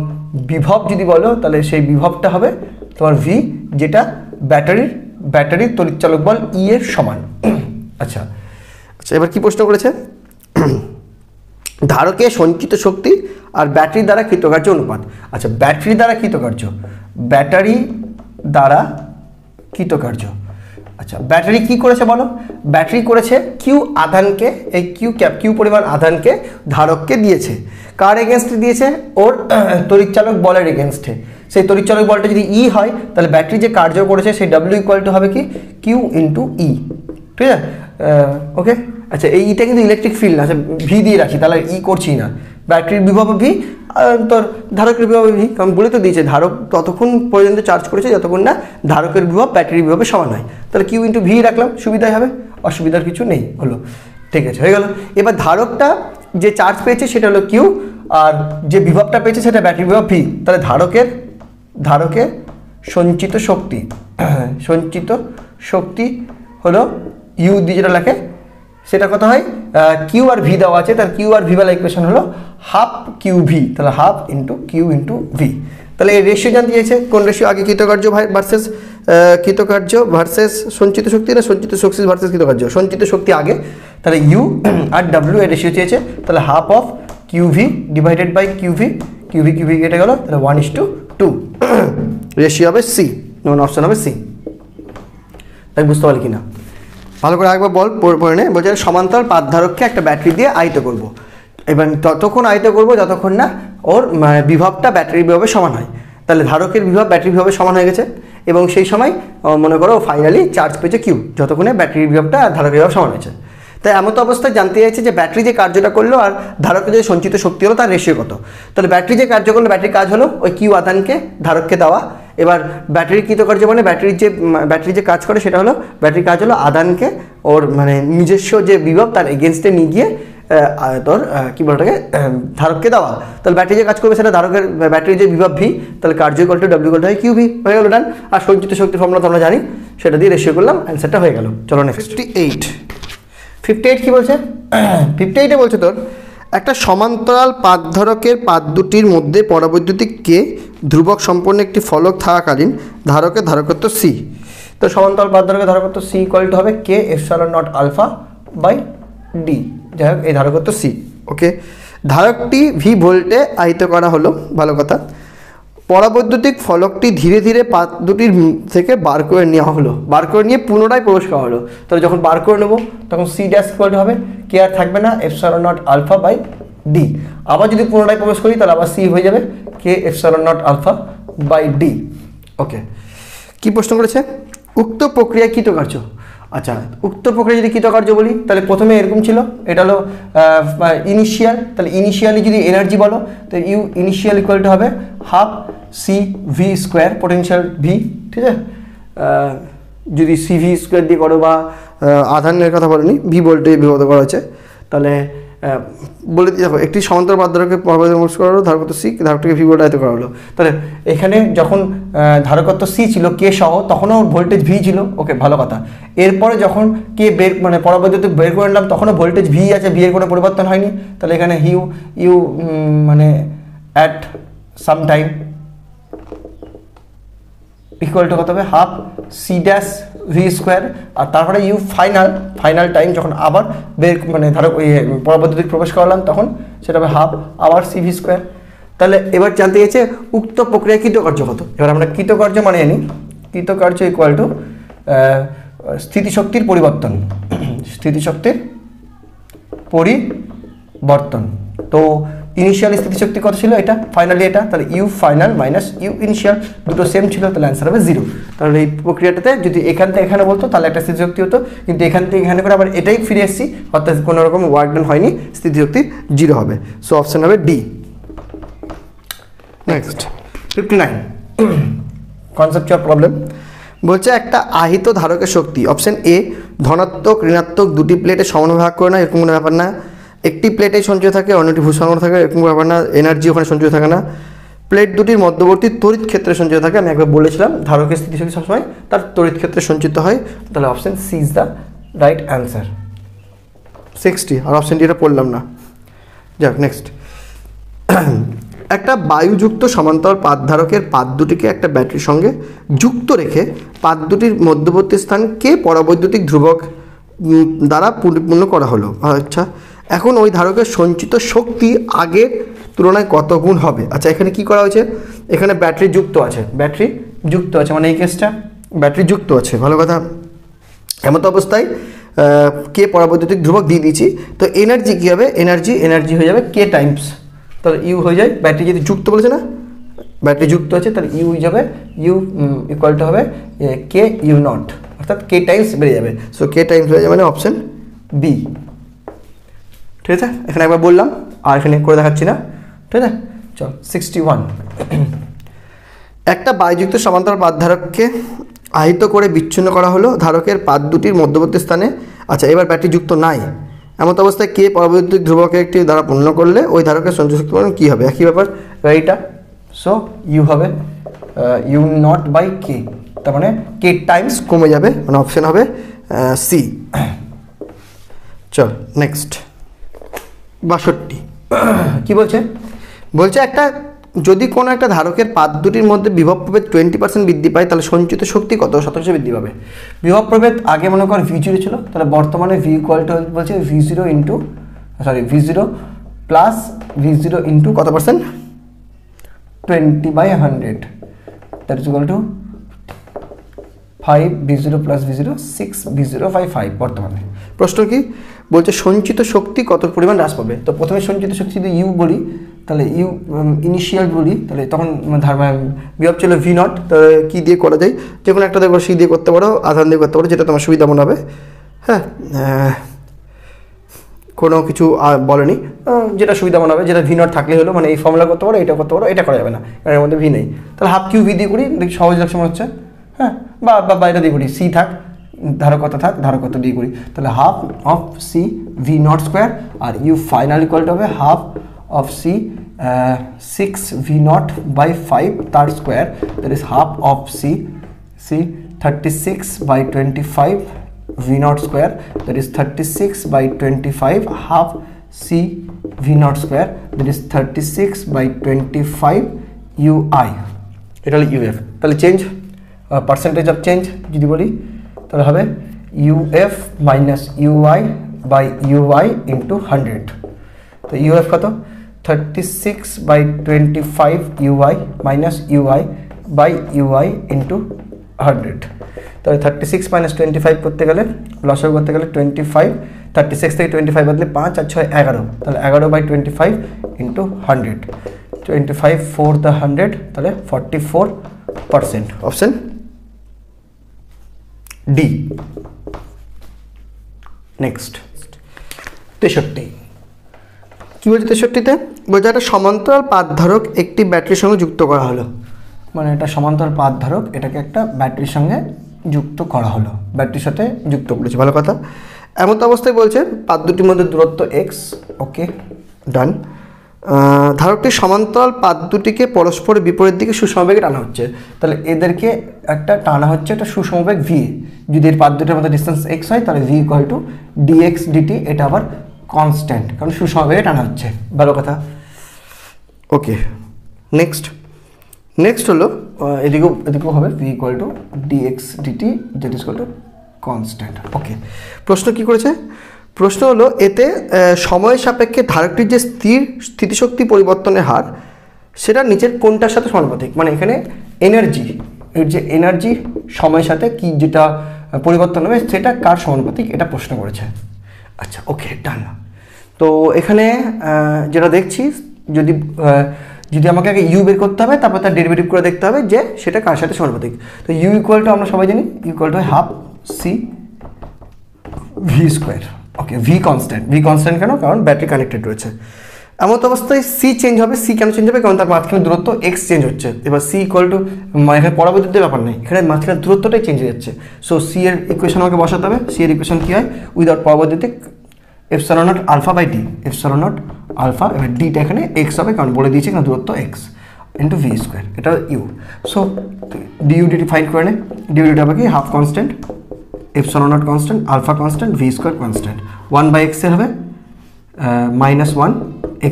[SPEAKER 1] বিভব যদি বলো তাহলে সেই বিভবটা হবে তোমার ভি, যেটা ব্যাটারির তড়িৎচালক বল ই এর সমান। আচ্ছা, এবার কি প্রশ্ন করেছে, ধারকে সঞ্চিত শক্তি আর ব্যাটারি দ্বারা কৃতকার্য অনুপাত। আচ্ছা ব্যাটারি দ্বারা কৃতকার্য, আচ্ছা ব্যাটারি কি করেছে বলো, ব্যাটারি করেছে কিউ আধানকে, এই কিউ পরিমাণ আধানকে ধারককে দিয়েছে। কার এগেনস্টে দিয়েছে, ওর তড়িৎচালক বলের এগেনস্টে। সেই তড়িৎচালক বলটা যদি ই হয় তাহলে ব্যাটারি যে কার্য করেছে সেই ডাব্লিউ ইকুয়াল টু হবে কি কিউ ইন্টু ই, ঠিক আছে। ওকে আচ্ছা এই ইটা কিন্তু ইলেকট্রিক ফিল্ড না, আচ্ছা ভি দিয়ে রাখি, তাহলে ই করছি না। ব্যাটারির বিভব ভি, তোর ধারকের বিভব ভি, কারণ বলে তো দিয়েছে ধারক ততক্ষণ পর্যন্ত চার্জ করেছে যতক্ষণ না ধারকের বিভব ব্যাটারির বিভবের সমান হয়। তাহলে কিউ ইন্টু ভি রাখলাম, সুবিধাই হবে, অসুবিধার কিছু নেই, হলো ঠিক আছে হয়ে গেল। এবার ধারকটা যে চার্জ পেয়েছে সেটা হলো কিউ, আর যে বিভবটা পেয়েছে সেটা ব্যাটারির বিভব ভি। তাহলে ধারকের সঞ্চিত শক্তি হলো ইউ দিয়ে যেটা লেখে সেটা কত হয়, কিউ আর ভি দেওয়া আছে, তার কিউ আর ভি বেলা ইকুয়েশন হলো হাফ কিউ ভি, তাহলে half into Q into V. তাহলে এই রেশিও জানতে চাইছে, কোন রেশিও আগে, কৃতকার্য ভার্সেস সঞ্চিত শক্তি, না সঞ্চিত শক্তি ভার্সেস কৃতকার্য, সঞ্চিত শক্তি আগে। তাহলে ইউ আর ডাব্লিউ এর রেশিও চেয়েছে, তাহলে half of Q V divided by Q V কেটে গেল, তাহলে 1:2 রেশিও হবে সি, অপশন হবে সি। তাই বুঝতে পারলি কিনা ভালো করে একবার বল পড়ে নে। বলছে সমান্তরাল পাতধারককে একটা ব্যাটারি দিয়ে আহিত করব, এবার ততক্ষণ আহিত করব যতক্ষণ না ওর বিভবটা ব্যাটারির বিভবে সমান হয়। তাহলে ধারকের বিভব ব্যাটারির বিভবে সমান হয়ে গেছে, এবং সেই সময় মনে করো ফাইনালি চার্জ পেয়েছে কিউ, যতক্ষণে ব্যাটারির বিভবটা আর ধারকের বিভব সমান হয়েছে। তাই এমন অবস্থায় জানতে চাইছে যে ব্যাটারি যে কার্যটা করলো আর ধারকের যে সঞ্চিত শক্তি হলো তার রেশিও কত। তাহলে ব্যাটারি যে কার্য করলো, ব্যাটারির কাজ হলো ওই কিউ আধানকে ধারককে দেওয়া। এবার ব্যাটারির কৃতকার্য মানে ব্যাটারি যে কাজ করে সেটা হলো, ব্যাটারির কাজ হলো আধানকে ওর মানে নিজস্ব যে বিভব তার এগেনস্টে নিয়ে গিয়ে তোর কী বলে ওটাকে ধারককে দেওয়া। তাহলে ব্যাটারি যে কাজ করবে সেটা ধারকের ব্যাটারির যে বিভব ভি, তাহলে কার্য equal to W equal to Q V হয়ে গেল ডান। আর সঞ্চিত শক্তির ফর্মুলা তো আমরা জানি, সেটা দিয়ে রেশিও করলাম, অ্যান্সারটা হয়ে গেল। চলো নেক্সট 58 কী বলছে? 58-এ বলছে তোর একটা সমান্তরাল পাতধারকের পাত দুটির মধ্যে পরাবৈদ্যুতিক কে ধ্রুবক সম্পন্ন একটি ফলক থাকাকালীন ধারকের ধারকত্ব সি। তো সমান্তরাল পাতধারকের ধারকত্ব সি ইকুয়াল টু হবে K epsilon not alpha by D. যাই হোক এই ধারকত্ব সি। ওকে, ধারকটি ভি ভোল্টে আহিত করা হলো, ভালো কথা। পরাবৈদ্যুতিক ফলকটি ধীরে ধীরে পাত দুটির থেকে বার করে নেওয়া হলো, বার করে নিয়ে পুনরায় প্রবেশ করা হলো। তাহলে যখন বার করে নেবো তখন সি ড্যাশ ইকুয়াল হবে কে আর থাকবে না epsilon not alpha by D. আবার যদি পুনরায় প্রবেশ করি তাহলে আবার সি হয়ে যাবে K epsilon not alpha by D. Okay, কি প্রশ্ন করেছে? উক্ত প্রক্রিয়া কৃতকার্য। আচ্ছা, উক্ত প্রক্রিয়া যদি কৃতকার্য বলি তাহলে প্রথমে এরকম ছিল, এটা হলো ইনিশিয়াল। তাহলে ইনিশিয়ালি যদি এনার্জি বলো তো ইউ ইনিশিয়াল ইকুয়াল টু হবে half C V square potential V, ঠিক আছে। যদি সি ভি স্কোয়ার দিয়ে করো বা আধানের কথা বলেনি, ভি ভোল্টে বিভক্ত করা হচ্ছে, তাহলে বলে দিয়ে দেখো একটি সমান্তরাল পাতধারকে প্রবেশ করা হলো, ধারকত্ব সি, ধারকটিকে ভি ভোল্টে করা হলো। তাহলে এখানে যখন ধারকত্ব সি ছিল কে সহ, তখনও ভোল্টেজ ভি ছিল। ওকে, ভালো কথা। এরপরে যখন কে বের মানে পরাবৈদ্যুতিক বের করে নিলাম তখনও ভোল্টেজ ভি আছে, ভি এর কোনো পরিবর্তন হয়নি। তাহলে এখানে ইউ মানে at some time equal to কত হবে half C dash V square, আর তারপরে ইউ ফাইনাল টাইম যখন আবার বের মানে ধরো ওই পরাবৈদ্যুতিক প্রবেশ করালাম তখন সেটা হবে হাফ আবার সি ভি স্কোয়ার। তাহলে এবার জানতে গেছে উক্ত প্রক্রিয়া কৃতকার্য কত। এবার আমরা কৃতকার্য মানে জানি, কৃতকার্য ইকুয়াল টু স্থিতিশক্তির পরিবর্তন, স্থিতিশক্তির পরিবর্তন। তো ইনিশিয়াল স্থিতিশক্তি কত ছিল, এটা ফাইনালি এটা, তাহলে U final minus U initial দুটো সেম ছিল, তাহলে অ্যান্সার হবে 0। তাহলে এই প্রক্রিয়াটাতে যদি এখান থেকে এখানে বলতো তাহলে একটা স্থিতিশক্তি হতো, কিন্তু এখান থেকে এখানে করে আবার এটাই ফিরে এসেছি, অর্থাৎ কোনো রকম ওয়ার্ক ডান হয়নি, স্থিতিশক্তি 0 হবে। সো অপশন হবে ডি। Next 59 conceptual problem. বলছে একটা আহিত ধারকের শক্তি অপশন এ ধনাত্মক ঋণাত্মক দুটি প্লেটে সমান ভাগ করে না, এরকম কোনো ব্যাপার না। একটি প্লেটে সঞ্চয় থাকে, অন্যটি ভূস্খলন থাকে, এরকম ব্যাপার না। এনার্জি ওখানে সঞ্চয় থাকে না। প্লেট দুটির মধ্যবর্তী তড়িৎ ক্ষেত্রে সঞ্চয় থাকে। আমি একবার বলেছিলাম ধারকের স্থিতিশক্তি সবসময় তার তড়িৎ ক্ষেত্রে সঞ্চিত হয়। তাহলে option C is the right answer. 60 আর অপশন ডি এটা পড়লাম না। যাক নেক্সট। একটা বায়ুযুক্ত সমান্তরাল পাতধারকের পাত দুটিকে একটা ব্যাটারির সঙ্গে যুক্ত রেখে পাত দুটির মধ্যবর্তী স্থানকে পরাবৈদ্যুতিক ধ্রুবক দ্বারা পরিপূর্ণ করা হলো। আচ্ছা, এখন ওই ধারকের সঞ্চিত শক্তি আগের তুলনায় কত গুণ হবে? আচ্ছা, এখানে কি করা হয়েছে? এখানে ব্যাটারি যুক্ত আছে, ব্যাটারি যুক্ত আছে মানে এই কেসটা ব্যাটারি যুক্ত আছে, ভালো কথা। এমত অবস্থায় কে পরাবৈদ্যুতিক ধ্রুবক দিয়ে দিয়েছি, তো এনার্জি কী হবে? এনার্জি হয়ে যাবে কে টাইমস, তাহলে ইউ হয়ে যায়। ব্যাটারি যদি যুক্ত বলেছে না, ব্যাটারি যুক্ত আছে, তাহলে ইউ হয়ে যাবে ইউ ইকুয়াল টু হবে কে ইউ নট, অর্থাৎ কে টাইমস বেড়ে যাবে। সো কে টাইমস হয়ে যাবে মানে অপশন বি, ঠিক আছে। এখানে একবার বললাম আর এখানে করে দেখাচ্ছি না, ঠিক আছে। চল 61 একটা বায়ুযুক্ত সমান্তরাল পাতধারককে আহিত করে বিচ্ছিন্ন করা হলো ধারকের পাত দুটির মধ্যবর্তী স্থানে। আচ্ছা, এবার ব্যাটারি যুক্ত নাই, এমন অবস্থায় কে পরাবৈদ্যুতিক ধ্রুবকে একটি দ্বারা পূর্ণ করলে ওই ধারকের সঞ্চয় শক্তি পরিমাণ কী হবে? একই ব্যাপার এইটা। সো ইউ হবে ইউ নট বাই কে, তার মানে কে টাইমস কমে যাবে, মানে অপশন হবে সি। চল নেক্সট 62 কি বলছে? বলছে একটা যদি কোনো একটা ধারকের পাত দুটির মধ্যে বিভব প্রভেদ 20% বৃদ্ধি পায় তাহলে সঞ্চিত শক্তি কত শতাংশ বৃদ্ধি পাবে? বিভব প্রভেদ আগে মনে কর V0 ছিল, তাহলে বর্তমানে V ইকুয়াল টু বলছে V0 প্লাস V0 ইন্টু কত percent? 20/100, that is equal to 5 V0 plus V0 6 V0 by 5 বর্তমানে। প্রশ্ন কি বলছে? সঞ্চিত শক্তি কত পরিমাণ হ্রাস পাবে? তো প্রথমে সঞ্চিত শক্তি যদি ইউ বলি, তাহলে ইউ ইনিশিয়াল বলি, তাহলে তখন বিভব ছিল V0, তাহলে কী দিয়ে করা যায়? যে কোনো একটা দেখো সি দিয়ে করতে পারো, আধান দিয়ে করতে পারো, যেটা তোমার সুবিধা মনে হবে। হ্যাঁ, কোনো কিছু বলেনি, যেটা সুবিধা মনে হবে, যেটা ভি নট থাকলে হলো, মানে এই ফর্মুলা করতে পারো, এটা করতে পারো, এটা করা যাবে না কারণ এর মধ্যে ভি নেই। তাহলে হাফ কিউ ভি দিয়ে করি, দেখি সহজ লাগছে মনে হচ্ছে। হ্যাঁ, বা এটা দিয়ে করি, সি থাক, ধারকতা থাক, ধারকতা দিয়ে করি। তাহলে half of C V naught square, আর ইউ ফাইনাল ইকুয়াল টু হবে হাফ অফ সি 6v0/5 তার স্কোয়ার, that is half of C 36/25 v0 square, that is 36/25 half c v0 square, that is 36/25 ui, এটা হলো uf। তাহলে চেঞ্জ, পার্সেন্টেজ অফ চেঞ্জ যদি বলি তাহলে হবে uf minus ui by ui into 100। তো uf কত, 36/25 ui minus ui by ui into 100। তাহলে 36 মাইনাস 25 করতে গেলে, লসাগু করতে গেলে 25, 36 থেকে 25 বদলে 5 আর 6 11, তাহলে 11/25 ইন্টু 100, 25 4 the 100, তাহলে 44%। Option D. নেক্সট 63, কি বলছে 63তে? বলছে একটা সমান্তরাল পাতধারক একটি ব্যাটারির সঙ্গে যুক্ত করা হলো, মানে এটা সমান্তরাল পাতধারক, এটাকে একটা ব্যাটারির সঙ্গে যুক্ত করা হলো, ব্যাটারির সাথে যুক্ত করেছে, ভালো কথা। এমন তো অবস্থায় বলছে পাত দুটির মধ্যে দূরত্ব এক্স, ওকে ডান। ধারকটির সমান্তরাল পাত দুটিকে পরস্পরের বিপরীত দিকে সুষমবেগে টানা হচ্ছে, তাহলে এদেরকে একটা টানা হচ্ছে একটা সুষমবেগ ভি। যদি এর পাত দুটির মধ্যে ডিস্টেন্স এক্স হয় তাহলে V equal to dx dt, এটা আবার কনস্ট্যান্ট কারণ সুষমবেগে টানা হচ্ছে, ভালো কথা। ওকে নেক্সট হলো এদিকেও হবে V equal to dx dt, that is equal to constant. Okay, প্রশ্ন কি করেছে? প্রশ্ন হলো এতে সময়ের সাপেক্ষে ধারকটির যে স্থিতিশক্তি পরিবর্তনের হার, সেটা নিচের কোনটার সাথে সমানুপাতিক? মানে এখানে এনার্জি, এর যে এনার্জি সময়ের সাথে কি যেটা পরিবর্তন হবে সেটা কার সমানুপাতিক, এটা প্রশ্ন করেছে। আচ্ছা, ওকে ডান। তো এখানে যেটা দেখছি, যদি আমাকে আগে ইউ বের করতে হবে, তারপর তার ডেরিভেটিভ করে দেখতে হবে যে সেটা কার সাথে সমানুপাতিক। তো ইউ ইকুয়াল টু আমরা সবাই জানি equal to half C V square. Okay, V constant কেন? কারণ ব্যাটারি কানেক্টেড রয়েছে। এমন অবস্থায় সি চেঞ্জ হবে। সি কেন চেঞ্জ হবে? কারণ তার মাঝখানে দূরত্ব এক্স চেঞ্জ হচ্ছে। এবার সি ইকুয়াল টু, এখানে পরাবৈদ্যুতিক ব্যাপার নেই, এখানে মাঝখানে দূরত্বটাই চেঞ্জ হয়ে যাচ্ছে। সো সি এর ইকুয়েশন আমাকে বসাতে হবে। সি এর ইকুয়েশন কী হয়? উইদাউট পরাবৈদ্যুতিক epsilon not alpha by D, epsilon not alpha, এবার ডিটা এখানে এক্স হবে কারণ বলে দিয়েছে এখানে দূরত্ব এক্স, ইন্টু ভি স্কোয়ার, এটা U. So dU dt find করে নে। ডিউ ডিটা হবে কি? Half constant, epsilon naught constant, alpha constant, V square constant, 1/x এর হবে -1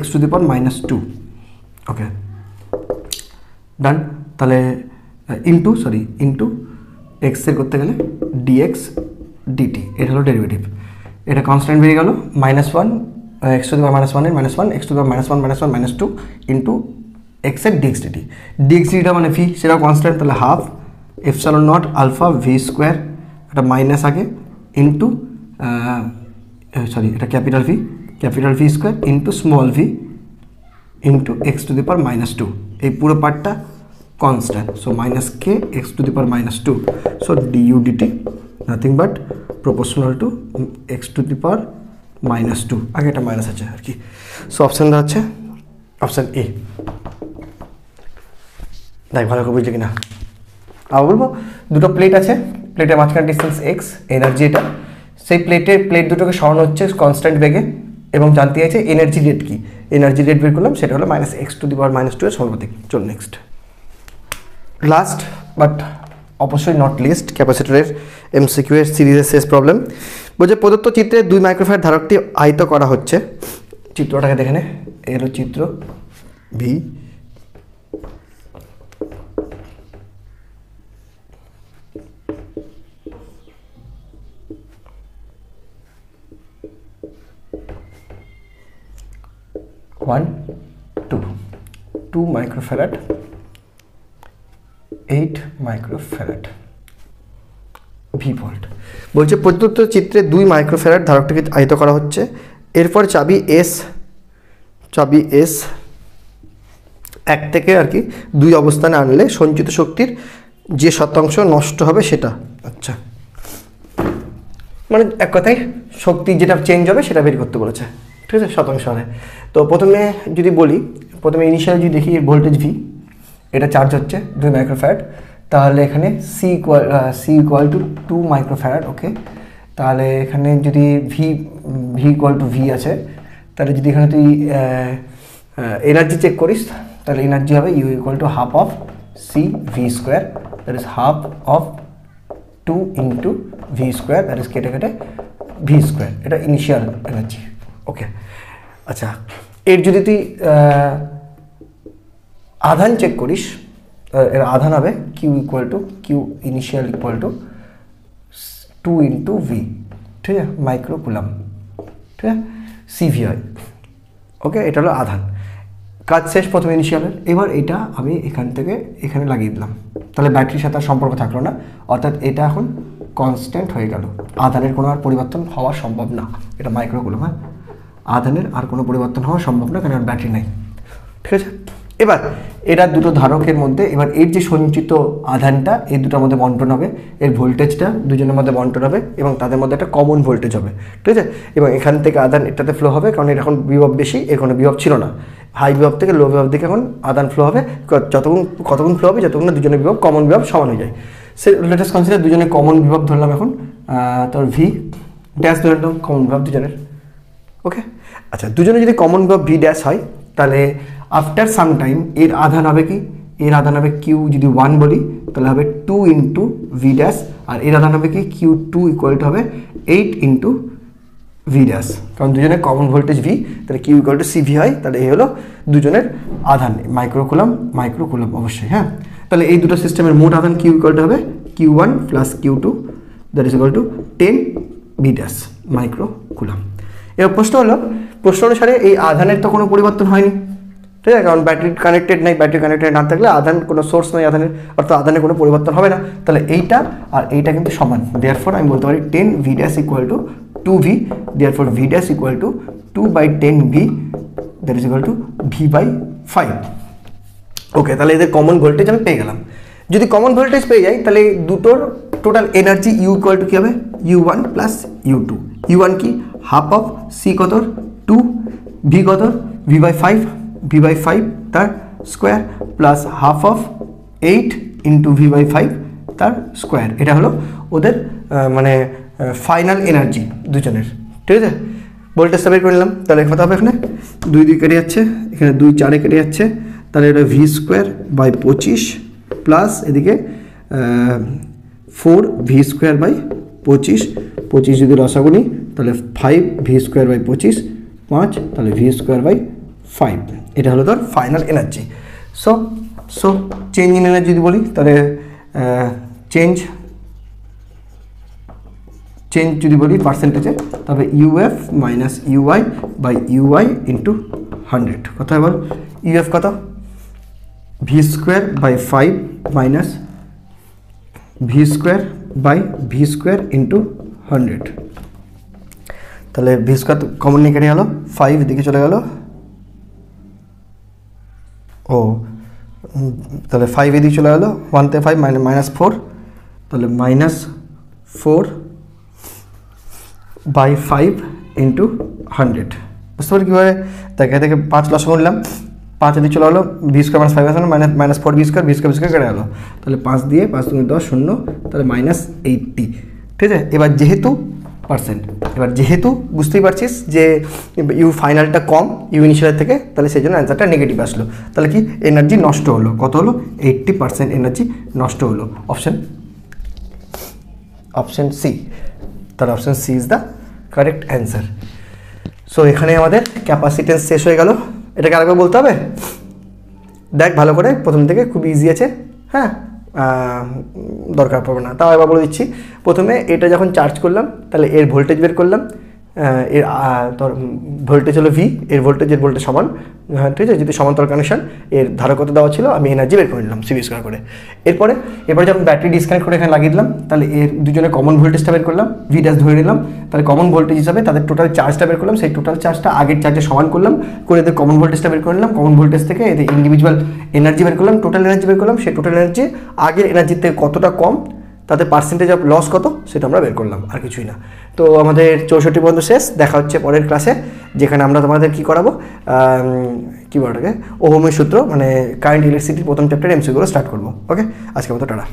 [SPEAKER 1] x⁻²। ওকে ডান। তাহলে ইন্টু এক্স এর করতে গেলে ডিএক্স ডিটি, এটা হলো ডেরিভেটিভ। এটা কনস্ট্যান্ট বেরিয়ে গেল, -1 x⁻1 এর -1 x⁻1 -2 ইন্টু এক্স এর ডিএক্স ডিটি। ডিএক্স ডিটা মানে ভি, সেটাও কনস্ট্যান্ট, তাহলে half epsilon not alpha V square, এটা মাইনাস আগে, ইন্টু এটা capital V square into small V into x⁻²। এই পুরো পার্টটা constant, so -k x⁻²। So dU dt nothing but proportional to x⁻², আগে এটা মাইনাস আছে আর কি। সো অপশান হচ্ছে অপশান এ। দেখ ভালো করে বুঝলি কিনা আবার বলবো। দুটো প্লেট আছে, প্লেটের মাঝখানে ডিস্টেন্স এক্স, এনার্জি এটা। সেই প্লেট দুটোকে সরানো হচ্ছে কনস্ট্যান্ট বেগে এবং জানতে চাইছে এনার্জি রেট কি। এনার্জি রেট বের করলাম, সেটা হলো -x⁻², এর সমানুপাতিক। চল নেক্সট, লাস্ট বাট অবশ্যই নট লিস্ট, ক্যাপাসিটরের এমসিকিউ এর সিরিজের শেষ প্রবলেম। বলছে প্রদত্ত চিত্রে 2 মাইক্রোফ্যারাড ধারকটি আহিত করা হচ্ছে। চিত্রটাকে দেখে নে, এর চিত্র V. Two microfarad, 8 microfarad V volt. বলছে প্রদত্ত চিত্রে 2 মাইক্রোফ্যারাড ধারকটিকে আহিত করা হচ্ছে। এরপর চাবি এস 1 থেকে আর কি 2 অবস্থানে আনলে সঞ্চিত শক্তির যে শতাংশ নষ্ট হবে সেটা। আচ্ছা, মানে এক কথায় শক্তি যেটা চেঞ্জ হবে সেটা বের করতে বলেছে, ঠিক আছে, শতাংশ হারে। তো প্রথমে যদি বলি, প্রথমে ইনিশিয়াল যদি দেখি ভোল্টেজ ভি, এটা চার্জ হচ্ছে 2 মাইক্রোফ্যারাড, তাহলে এখানে সি ইকুয়াল টু 2 মাইক্রোফ্যারাড। ওকে, তাহলে এখানে যদি ভি ইকুয়াল টু ভি আছে, তাহলে যদি এখানে তুই এনার্জি চেক করিস, তাহলে এনার্জি হবে U equal to half of C V square, that is half of 2 into V square, that is কেটে কেটে ভি স্কোয়ার, এটা ইনিশিয়াল এনার্জি। ওকে, আচ্ছা, এর যদি তুই আধান চেক করিস, এর আধান হবে Q equal to Q initial equal to 2 into V, ঠিক আছে, মাইক্রো কুলাম, ঠিক আছে, সিভি হয়। ওকে, এটা হলো আধান। কাজ শেষ প্রথমে ইনিশিয়ালের। এবার এটা আমি এখান থেকে এখানে লাগিয়ে দিলাম, তাহলে ব্যাটারির সাথে আর সম্পর্ক থাকলো না, অর্থাৎ এটা এখন কনস্ট্যান্ট হয়ে গেল, আধানের কোনো আর পরিবর্তন হওয়া সম্ভব না। এটা মাইক্রো কুলাম, হ্যাঁ, আধানের আর কোনো পরিবর্তন হওয়া সম্ভব না, কারণ আর ব্যাটারি নেই, ঠিক আছে। এবার এরা দুটো ধারকের মধ্যে, এবার এর যে সঞ্চিত আধানটা এই দুটোর মধ্যে বন্টন হবে, এর ভোল্টেজটা দুজনের মধ্যে বন্টন হবে এবং তাদের মধ্যে একটা কমন ভোল্টেজ হবে, ঠিক আছে। এবং এখান থেকে আধান এটাতে ফ্লো হবে, কারণ এর এখন বিভব বেশি, এর কোনো বিভব ছিল না। হাই বিভব থেকে লো বিভব দিকে এখন আধান ফ্লো হবে, কতক্ষণ ফ্লো হবে, যতক্ষণ না দুজনের বিভব কমন বিভব সমান হয়ে যায়। সে লেটেস্ট কনসিডার দুজনের কমন বিভব ধরলাম এখন, তোর ভি ড্যাশ ধরে নিলাম কমন বিভব দুজনের। ওকে, আচ্ছা, দুজনে যদি কমন বিভব ভি ড্যাশ হয়, তাহলে আফটার সাম টাইম এর আধান হবে কি, এর আধান হবে কিউ, যদি 1 বলি তাহলে হবে 2 ইন্টু ভি ড্যাশ, আর এর আধান হবে কি কিউ 2 ইকুয়াল টু হবে 8 ইন্টু ভি ড্যাশ, কারণ দুজনের কমন ভোল্টেজ ভি, তাহলে কিউ ইকুয়াল টু সিভি হয়। তাহলে এই হলো দুজনের আধান, মাইক্রো কুলাম অবশ্যই, হ্যাঁ। তাহলে এই দুটো সিস্টেমের মোট আধান কিউ ইকুয়াল টু হবে Q 1 plus Q 2, that is equal to 10 V dash micro coulomb. এবার প্রশ্ন হলো, প্রশ্ন অনুসারে এই আধানের তো কোনো পরিবর্তন হয়নি, ঠিক আছে, কারণ ব্যাটারি কানেক্টেড নেই, ব্যাটারি কানেক্টেড না থাকলে আধান কোনো সোর্স নেই আধানের, অর্থাৎ আধানের কোনো পরিবর্তন হবে না। তাহলে এইটা আর এইটা কিন্তু সমান, দেয়ারফর আমি বলতে পারি 10 V dash equal to 2 V, therefore V dash equal to 2/10 V, that is equal to V by 5। Okay, তাহলে এদের কমন ভোল্টেজ আমি পেয়ে গেলাম। যদি কমন ভোল্টেজ পেয়ে যাই, তাহলে দুটোর total energy U equal to কী হবে, U1 প্লাস U2। U1 কি, হাফ অফ সি কত 2, ভি কত ভি বাই 5 তার square, plus half of 8 into V by 5 তার স্কোয়ার। এটা হলো ওদের মানে ফাইনাল এনার্জি দুজনের, ঠিক আছে। ভোল্টেজটা বের করে নিলাম, তাহলে কত হবে, এখানে 2 কেটে যাচ্ছে, এখানে 2 4 কেটে যাচ্ছে, তাহলে এটা ভি স্কোয়ার বাই 25 প্লাস এদিকে 4 ভি স্কোয়ার বাই 25 যদি রসাগুনি, তাহলে 5 ভি স্কোয়ার বাই 25 5, তাহলে ভি স্কোয়ার বাই 5। এটা হলো তোর final energy. So change in energy যদি বলি, তাহলে চেঞ্জ যদি বলি পার্সেন্টেজে, তবে UF minus UI by UI into 100। কোথায় বল, ইউএফ কত, V square by 5 minus V square by V square into 100। তাহলে ভি স্কোয়ার কমন নিয়ে কেটে গেল, 5 দিকে চলে গেল, তাহলে 5 এদিকে চলে গেল, 1 থেকে 5 মাইনাস 4, তাহলে মাইনাস 4 বাই 5 ইন্টু 100। বুঝতে পারি কীভাবে, দেখে 5 লসগু নিলাম, 5 এদিকে চলে গেলো, ভি স্কোয়ার মাইনাস 5 আসলে মাইনাস 4 ভি স্কোয়ার কেটে গেলো, তাহলে 5 দিয়ে 5 তুমি 10 0, তাহলে মাইনাস 80, ঠিক আছে। এবার যেহেতু বুঝতেই পারছিস যে ইউ ফাইনালটা কম ইউ ইনিশিয়াল থেকে, তাহলে সেই জন্য অ্যান্সারটা নেগেটিভ আসলো। তাহলে কি এনার্জি নষ্ট হলো, কত হলো, 80% এনার্জি নষ্ট হলো। অপশন সি, তাহলে option C is the correct answer. So এখানে আমাদের ক্যাপাসিটেন্স শেষ হয়ে গেল। এটাকে আরেকবার বলতে হবে, দেখ ভালো করে, প্রথম থেকে খুব ইজি আছে, হ্যাঁ, দরকার পড়বে না, তাও এবার বলে দিচ্ছি। প্রথমে এটা যখন চার্জ করলাম, তাহলে এর ভোল্টেজ বের করলাম, এর তোর ভোল্টেজ হলো ভি, এর ভোল্টেজ সমান, ঠিক আছে, যেহেতু সমান্তর কানেকশন, এর ধারকতা দেওয়া ছিল, আমি এনার্জি বের করে নিলাম সিভি স্কোয়ার করে। এরপরে যখন ব্যাটারি ডিসকানেক্ট করে এখানে লাগিয়ে দিলাম, তাহলে এর দুজনের কমন ভোল্টেজটা বের করলাম, ভি ড্যাশ ধরে নিলাম, তাহলে কমন ভোল্টেজ হিসাবে তাদের টোটাল চার্জটা বের করলাম, সেই টোটাল চার্জটা আগের চার্জে সমান করলাম, করে এদের কমন ভোল্টেজটা বের করে নিলাম, কমন ভোল্টেজ থেকে এদের ইন্ডিভিজুয়াল এনার্জি বের করলাম, টোটাল এনার্জি বের করলাম, সেই টোটাল এনার্জি আগের এনার্জির থেকে কতটা কম তাতে পার্সেন্টেজ অফ লস কত সেটা আমরা বের করলাম, আর কিছুই না। তো আমাদের 64 পর্যন্ত শেষ। দেখা হচ্ছে পরের ক্লাসে, যেখানে আমরা তোমাদের কী করাবো, কী বলে ওটাকে, ওহমের সূত্র মানে কারেন্ট ইলেকট্রিসিটির প্রথম চ্যাপ্টার এমসিকিউগুলো স্টার্ট করবো। ওকে, আজকের মতো টাটা।